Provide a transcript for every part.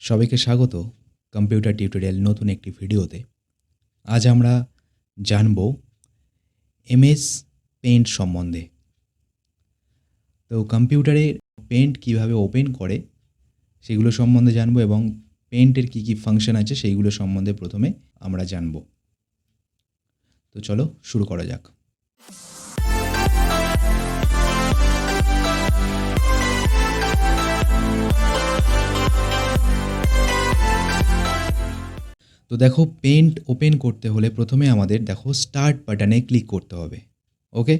সবাইকে স্বাগত computer tutorial নতুন একটি ভিডিওতে। আজ আমরা জানব এমএস পেইন্ট সম্বন্ধে। তো কম্পিউটারে পেইন্ট কিভাবে ওপেন করে সেগুলো সম্বন্ধে জানব এবং পেইন্টের কী ফাংশন আছে সেইগুলো সম্বন্ধে প্রথমে আমরা জানব। তো চলো শুরু করা যাক। তো দেখো, পেইন্ট ওপেন করতে হলে প্রথমে আমাদের স্টার্ট বাটনে ক্লিক করতে হবে। ওকে,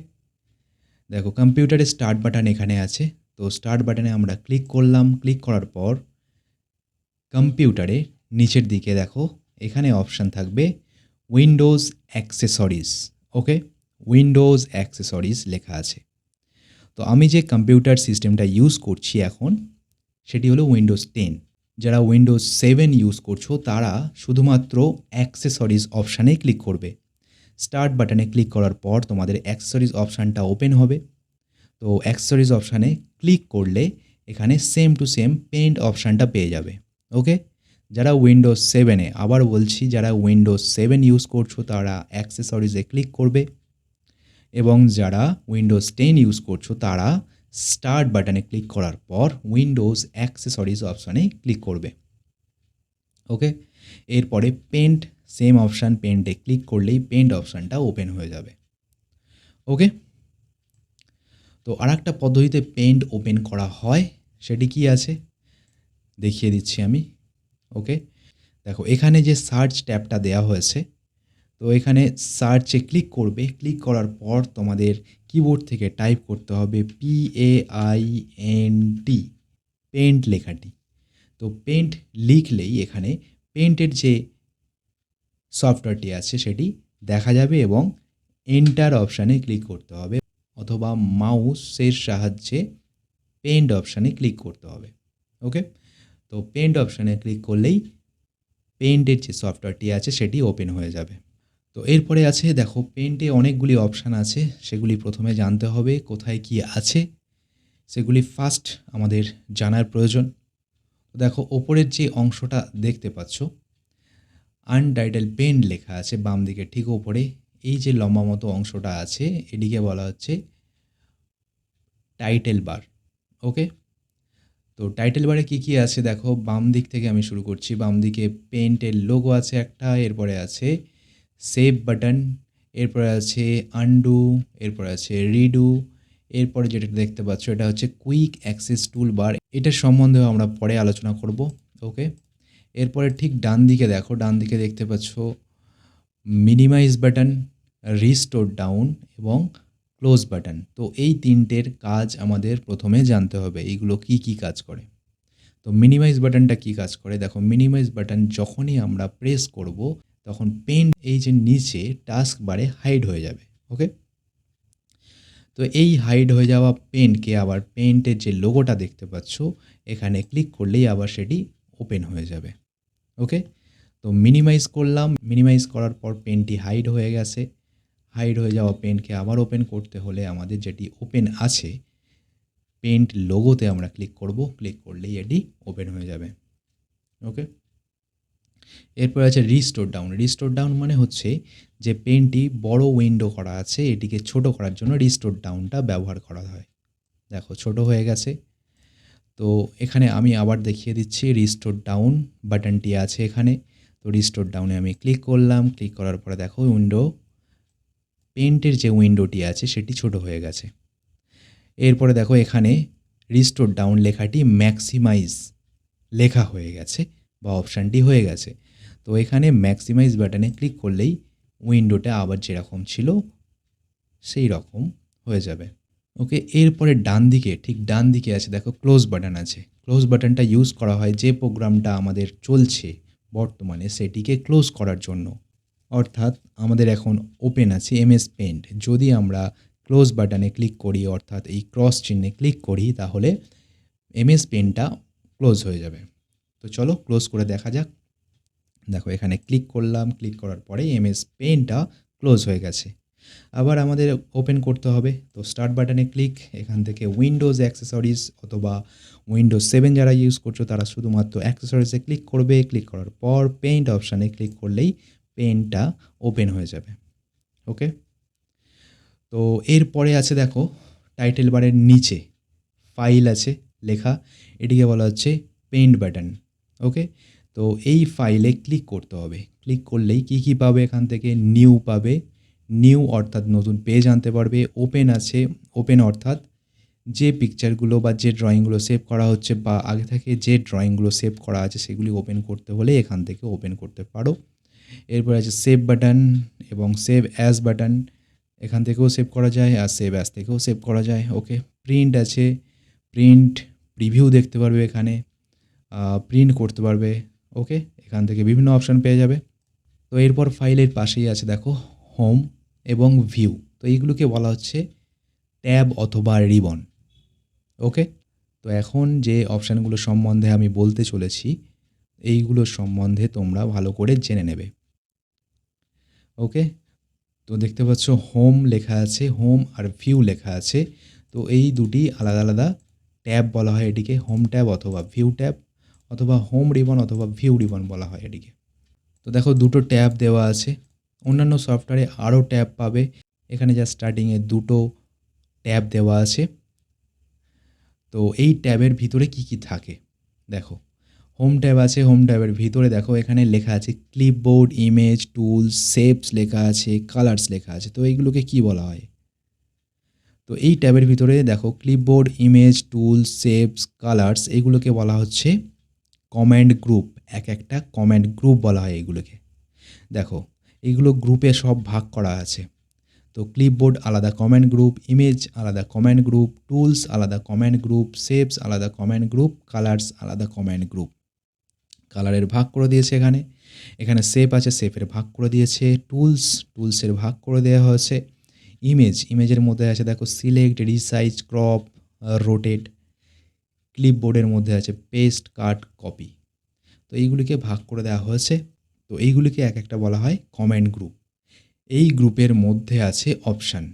দেখো কম্পিউটারে স্টার্ট বাটন এখানে আছে। তো স্টার্ট বাটনে আমরা ক্লিক করলাম। ক্লিক করার পর কম্পিউটারে নিচের দিকে দেখো এখানে অপশান থাকবে উইন্ডোজ অ্যাক্সেসরিজ। ওকে, উইন্ডোজ অ্যাক্সেসরিজ লেখা আছে। তো আমি যে কম্পিউটার সিস্টেমটা ইউজ করছি এখন সেটি হলো উইন্ডোজ 10। যারা উইন্ডোজ 7 ইউজ করছো তারা শুধুমাত্র অ্যাক্সেসরিজ অপশানে ক্লিক করবে। স্টার্ট বাটনে ক্লিক করার পর তোমাদের অ্যাক্সেসরিজ অপশানটা ওপেন হবে। তো অ্যাক্সেসরিজ অপশানে ক্লিক করলে এখানে সেম টু সেম পেইন্ট অপশানটা পেয়ে যাবে। ওকে, যারা উইন্ডোজ 7-এ, আবার বলছি, যারা উইন্ডোজ 7 ইউজ করছো তারা অ্যাক্সেসরিজে ক্লিক করবে এবং যারা উইন্ডোজ 10 ইউজ করছো তারা স্টার্ট বাটনে ক্লিক করার পর উইন্ডোজ অ্যাক্সেসরিজ অপশানে ক্লিক করবে। ওকে, এরপরে পেইন্ট সেম অপশান, পেইন্টে ক্লিক করলেই পেইন্ট অপশানটা ওপেন হয়ে যাবে। ওকে, তো আরেকটা পদ্ধতিতে পেইন্ট ওপেন করা হয়, সেটি কি আছে দেখিয়ে দিচ্ছি আমি। ওকে, দেখো এখানে যে সার্চ ট্যাবটা দেওয়া হয়েছে, তো এখানে সার্চে ক্লিক করবে। ক্লিক করার পর তোমাদের কিবোর্ড থেকে টাইপ করতে হবে PAINT, পেইন্ট লেখাটি। তো পেইন্ট লিখলেই এখানে পেইন্টের যে সফটওয়্যারটি আছে সেটি দেখা যাবে এবং এন্টার অপশানে ক্লিক করতে হবে অথবা মাউসের সাহায্যে পেইন্ট অপশানে ক্লিক করতে হবে। ওকে, তো পেইন্ট অপশানে ক্লিক করলেই পেইন্টের যে সফটওয়্যারটি আছে সেটি ওপেন হয়ে যাবে। তো এরপরে আছে দেখো পেইন্টে অনেকগুলি অপশান আছে, সেগুলি প্রথমে জানতে হবে কোথায় কি আছে, সেগুলি ফার্স্ট আমাদের জানার প্রয়োজন। তো দেখো ওপরের যে অংশটা দেখতে পাচ্ছ আনটাইটেল পেইন্ট লেখা আছে বাম দিকে ঠিক ওপরে। এই যে লম্বা মতো অংশটা আছে এটিকে বলা হচ্ছে টাইটেল বার। ওকে, তো টাইটেল বারে কী কী আছে দেখো, বাম দিক থেকে আমি শুরু করছি। বাম দিকে পেইন্টের লোগো আছে একটা, এরপরে আছে সেভ বাটন, এরপরে আছে আনডু, এরপরে আছে রিডু, এরপরে যেটা দেখতে পাচ্ছ এটা হচ্ছে কুইক অ্যাক্সেস টুল বার। এটার সম্বন্ধেও আমরা পরে আলোচনা করব। ওকে, এরপরে ঠিক ডান দিকে দেখো, ডান দিকে দেখতে পাচ্ছ মিনিমাইজ বাটন, রিস্টোর ডাউন এবং ক্লোজ বাটন। তো এই তিনটের কাজ আমাদের প্রথমে জানতে হবে, এইগুলো কি কি কাজ করে। তো মিনিমাইজ বাটনটা কি কাজ করে দেখো, মিনিমাইজ বাটন যখনই আমরা প্রেস করব তখন পেইন্ট এই যে নিচে টাস্ক বারে হাইড হয়ে যাবে। ওকে, তো এই হাইড হয়ে যাওয়া পেইন্টকে আবার পেইন্টের যে লোগোটা দেখতে পাচ্ছ এখানে ক্লিক করলেই আবার সেটি ওপেন হয়ে যাবে। ওকে, তো মিনিমাইজ করলাম, মিনিমাইজ করার পর পেনটি হাইড হয়ে গেছে। হাইড হয়ে যাওয়া পেনকে আবার ওপেন করতে হলে আমাদের যেটি ওপেন আছে পেন্ট লোগোতে আমরা ক্লিক করব, ক্লিক করলেই এটি ওপেন হয়ে যাবে। ওকে, এরপর আছে রিস্টোর ডাউন। রিস্টোর ডাউন মানে হচ্ছে যে পেনটি বড় উইন্ডো করা আছে এটিকে ছোট করার জন্য রিস্টোর ডাউনটা ব্যবহার করা হয়। দেখো ছোট হয়ে গেছে। তো এখানে আমি আবার দেখিয়ে দিচ্ছি, রিস্টোর ডাউন বাটনটি আছে এখানে। তো রিস্টোর ডাউনে আমি ক্লিক করলাম। ক্লিক করার পরে দেখো পেইন্টের যে উইন্ডোটি আছে সেটি ছোট হয়ে গেছে। এরপরে দেখো এখানে রিস্টোর ডাউন লেখাটি ম্যাক্সিমাইজ লেখা হয়ে গেছে বা অপশানটি হয়ে গেছে। তো এখানে ম্যাক্সিমাইজ বাটনে ক্লিক করলেই উইন্ডোটা আবার যেরকম ছিল সেই রকম হয়ে যাবে। ওকে, এরপরে ডান দিকে, ঠিক ডান দিকে আছে দেখো ক্লোজ বাটন আছে। ক্লোজ বাটনটা ইউজ করা হয় যে প্রোগ্রামটা আমাদের চলছে বর্তমানে সেটিকে ক্লোজ করার জন্য। অর্থাৎ আমাদের এখন ওপেন আছে এমএস পেইন্ট, যদি আমরা ক্লোজ বাটনে ক্লিক করি অর্থাৎ এই ক্রস চিহ্নে ক্লিক করি তাহলে এমএস পেইন্টটা ক্লোজ হয়ে যাবে। তো চলো ক্লোজ করে দেখা যাক। দেখো এখানে ক্লিক করলাম, ক্লিক করার পরে এমএস পেইন্টটা ক্লোজ হয়ে গেছে। আবার আমাদের ওপেন করতে হবে। তো স্টার্ট বাটনে ক্লিক, এখান থেকে উইন্ডোজ অ্যাক্সেসরিজ অথবা উইন্ডোজ 7 যারা ইউজ করছো তারা শুধুমাত্র অ্যাক্সেসরিজে ক্লিক করবে। ক্লিক করার পর পেইন্ট অপশানে ক্লিক করলেই পেইন্টটা ওপেন হয়ে যাবে। ওকে? তো এরপরে আছে দেখো টাইটেল বারের নিচে ফাইল আছে লেখা, এটিকে বলা হচ্ছে পেইন্ট বাটন। ওকে? তো এই ফাইলে ক্লিক করতে হবে। ক্লিক করলেই কী পাবে এখান থেকে? নিউ পাবে। নিউ অর্থাৎ নতুন পেজ আনতে পারবে। ওপেন আছে, ওপেন অর্থাৎ যে পিকচারগুলো বা যে ড্রয়িংগুলো সেভ করা হচ্ছে বা আগে থেকে যে ড্রয়িংগুলো সেভ করা আছে সেগুলি ওপেন করতে হলে এখান থেকে ওপেন করতে পারো। এরপর আছে সেভ বাটন এবং সেভ অ্যাজ বাটন, এখান থেকেও সেভ করা যায় আর সেভ অ্যাজ থেকেও সেভ করা যায়। ওকে? প্রিন্ট আছে, প্রিন্ট প্রিভিউ দেখতে পারবে এখানে, প্রিন্ট করতে পারবে। ওকে? এখান থেকে বিভিন্ন অপশান পেয়ে যাবে। তো এরপর ফাইলের পাশেই আছে দেখো হোম এবং ভিউ। তো এইগুলোকে বলা হচ্ছে ট্যাব অথবা রিবন। ওকে? তো এখন যে অপশানগুলো সম্বন্ধে আমি বলতে চলেছি এইগুলোর সম্বন্ধে তোমরা ভালো করে জেনে নেবে। ওকে? তো দেখতে পাচ্ছ হোম লেখা আছে, হোম আর ভিউ লেখা আছে। তো এই দুটি আলাদা আলাদা ট্যাব বলা হয় এটিকে, হোম ট্যাব অথবা ভিউ ট্যাব অথবা হোম রিবন অথবা ভিউ রিবন বলা হয় এটিকে। তো দেখো দুটো ট্যাব দেওয়া আছে। অন্যান্য সফটওয়্যারে আরও ট্যাব পাবে। এখানে যা স্টার্টিংয়ে দুটো ট্যাব দেওয়া আছে। তো এই ট্যাবের ভিতরে কি থাকে দেখো, হোম ট্যাব আছে, হোম ট্যাবের ভিতরে দেখো এখানে লেখা আছে ক্লিপবোর্ড, ইমেজ, টুলস, শেপস লেখা আছে, কালার্স লেখা আছে। তো এইগুলোকে কি বলা হয়? তো এই ট্যাবের ভিতরে দেখো clipboard, image, tools, shapes, colours এগুলোকে বলা হচ্ছে কমান্ড গ্রুপ। এক একটা কমান্ড গ্রুপ বলা হয় এগুলোকে। দেখো এইগুলো গ্রুপে সব ভাগ করা আছে। তো ক্লিপবোর্ড আলাদা কমান্ড গ্রুপ, ইমেজ আলাদা কমান্ড গ্রুপ, টুলস আলাদা কমান্ড গ্রুপ, শেপস আলাদা কমান্ড গ্রুপ, কালার্স আলাদা কমান্ড গ্রুপ। কালারের ভাগ করে দিয়েছে এখানে। এখানে শেপ আছে, শেপের ভাগ করে দিয়েছে। টুলস, টুলসের ভাগ করে দেওয়া হয়েছে। ইমেজ, ইমেজের মধ্যে আছে দেখো সিলেক্ট, রিসাইজ, ক্রপ, রোটেট। ক্লিপবোর্ডের মধ্যে আছে পেস্ট, কাট, কপি। তো এইগুলিকে ভাগ করে দেওয়া হয়েছে। তো এইগুলিকে এক একটা বলা হয় কমান্ড গ্রুপ। এই গ্রুপের মধ্যে আছে অপশান।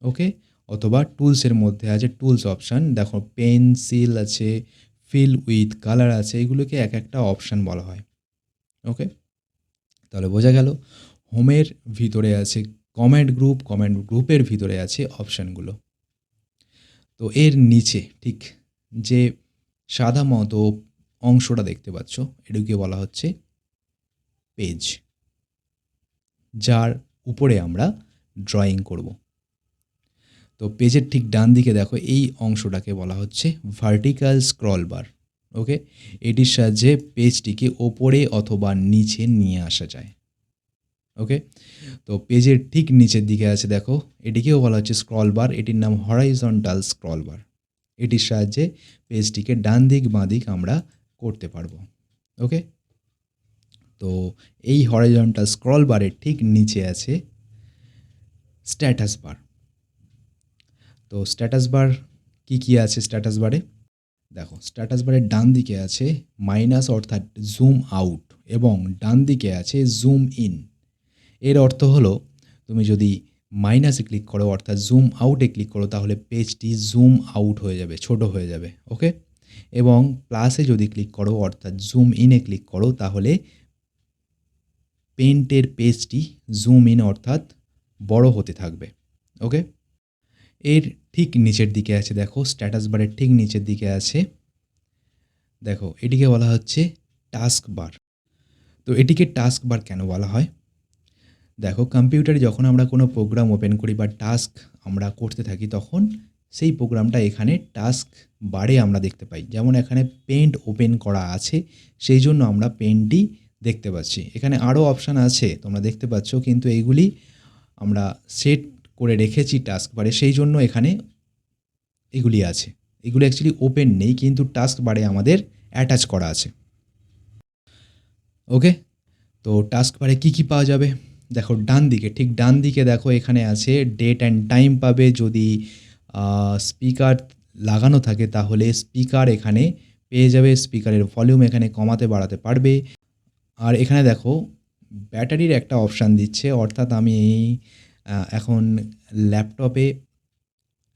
ওকে? অথবা টুলসের মধ্যে আছে টুলস অপশান। দেখো পেন্সিল আছে, ফিল উইথ কালার আছে, এগুলোকে এক একটা অপশান বলা হয়। ওকে? তাহলে বোঝা গেল হোমের ভিতরে আছে কমান্ড গ্রুপ, কমান্ড গ্রুপের ভিতরে আছে অপশানগুলো। তো এর নিচে ঠিক যে সাদা মতো অংশটা দেখতে পাচ্ছ এটাকে বলা হচ্ছে পেজ, যার উপরে আমরা ড্রয়িং করব। তো পেজের ঠিক ডান দিকে দেখো এই অংশটাকে বলা হচ্ছে ভার্টিক্যাল স্ক্রল বার। ওকে? এটির সাহায্যে পেজটিকে ওপরে অথবা নিচে নিয়ে আসা যায়। ওকে? তো পেজের ঠিক নিচের দিকে আছে দেখো, এটিকেও বলা হচ্ছে স্ক্রল বার। এটির নাম হরাইজন্টাল স্ক্রল বার। এটির সাহায্যে পেজটিকে ডান দিক বাঁ দিক আমরা করতে পারবো। ওকে? তো এই হরাইজন্টাল স্ক্রল বারের ঠিক নিচে আছে স্ট্যাটাস বার। তো স্ট্যাটাস বার কি আছে স্ট্যাটাস বারে? দেখো স্ট্যাটাস বারের ডান দিকে আছে মাইনাস অর্থাৎ জুম আউট এবং ডান দিকে আছে জুম ইন। এর অর্থ হলো তুমি যদি মাইনাসে ক্লিক করো অর্থাৎ জুম আউটে ক্লিক করো তাহলে পেজটি জুম আউট হয়ে যাবে, ছোট হয়ে যাবে। ওকে? এবং প্লাসে যদি ক্লিক করো অর্থাৎ জুম ইনে ক্লিক করো তাহলে পেন্টের পেজটি জুম ইন অর্থাৎ বড় হতে থাকবে। ওকে? এর ঠিক নিচের দিকে আছে দেখো স্ট্যাটাস বারের ঠিক নিচের দিকে আছে দেখো এটিকে বলা হচ্ছে টাস্ক বার। তো এটিকে টাস্ক বার কেন বলা হয়? দেখো কম্পিউটারে যখন আমরা কোনো প্রোগ্রাম ওপেন করি বা টাস্ক আমরা করতে থাকি তখন সেই প্রোগ্রামটা এখানে টাস্ক বারে আমরা দেখতে পাই। যেমন এখানে পেন্ট ওপেন করা আছে সেই জন্য আমরা পেন্টটি দেখতে পাচ্ছি। এখানে আরও অপশান আছে তোমরা দেখতে পাচ্ছ, কিন্তু এইগুলি আমরা সেট করে রেখেছি টাস্ক বারে সেই জন্য এখানে এগুলি আছে। এগুলো অ্যাকচুয়ালি ওপেন নেই কিন্তু টাস্ক বারে আমাদের অ্যাটাচ করা আছে। ওকে? তো টাস্ক বারে কী পাওয়া যাবে? দেখো ডান দিকে, ঠিক ডান দিকে দেখো এখানে আছে ডেট অ্যান্ড টাইম পাবে। যদি স্পিকার লাগানো থাকে তাহলে স্পিকার এখানে পেয়ে যাবে। স্পিকারের ভলিউম এখানে কমাতে বাড়াতে পারবে। আর এখানে দেখো ব্যাটারির একটা অপশান দিচ্ছে, অর্থাৎ আমি এখন ল্যাপটপে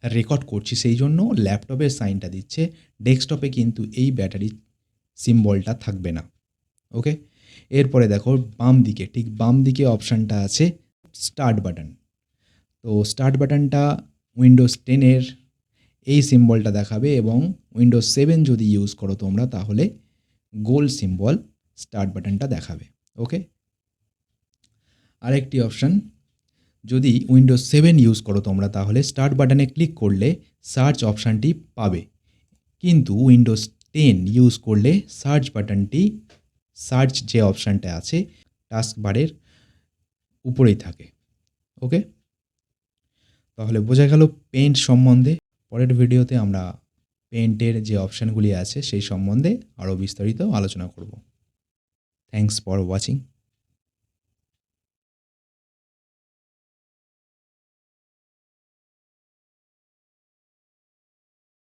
রেকর্ড করছি সেই জন্য ল্যাপটপের সাইনটা দিচ্ছে। ডেস্কটপে কিন্তু এই ব্যাটারি সিম্বলটা থাকবে না। ওকে? এরপরে দেখো বাম দিকে, ঠিক বাম দিকে অপশানটা আছে স্টার্ট বাটন। তো স্টার্ট বাটনটা উইন্ডোজ 10 এর এই সিম্বলটা দেখাবে এবং উইন্ডোজ 7 যদি ইউজ করো তোমরা তাহলে গোল সিম্বল স্টার্ট বাটনটা দেখাবে। ওকে? আরেকটি অপশান, যদি উইন্ডোজ 7 ইউজ করো তোমরা তাহলে স্টার্ট বাটনে ক্লিক করলে সার্চ অপশানটি পাবে। কিন্তু উইন্ডোজ 10 ইউজ করলে সার্চ বাটনটি, সার্চ যে অপশানটা আছে টাস্ক বারের উপরেই থাকে। ওকে? তাহলে বোঝা গেল পেইন্ট সম্বন্ধে। পরের ভিডিওতে আমরা পেইন্টের যে অপশানগুলি আছে সেই সম্বন্ধে আরও বিস্তারিত আলোচনা করব। Thanks for watching.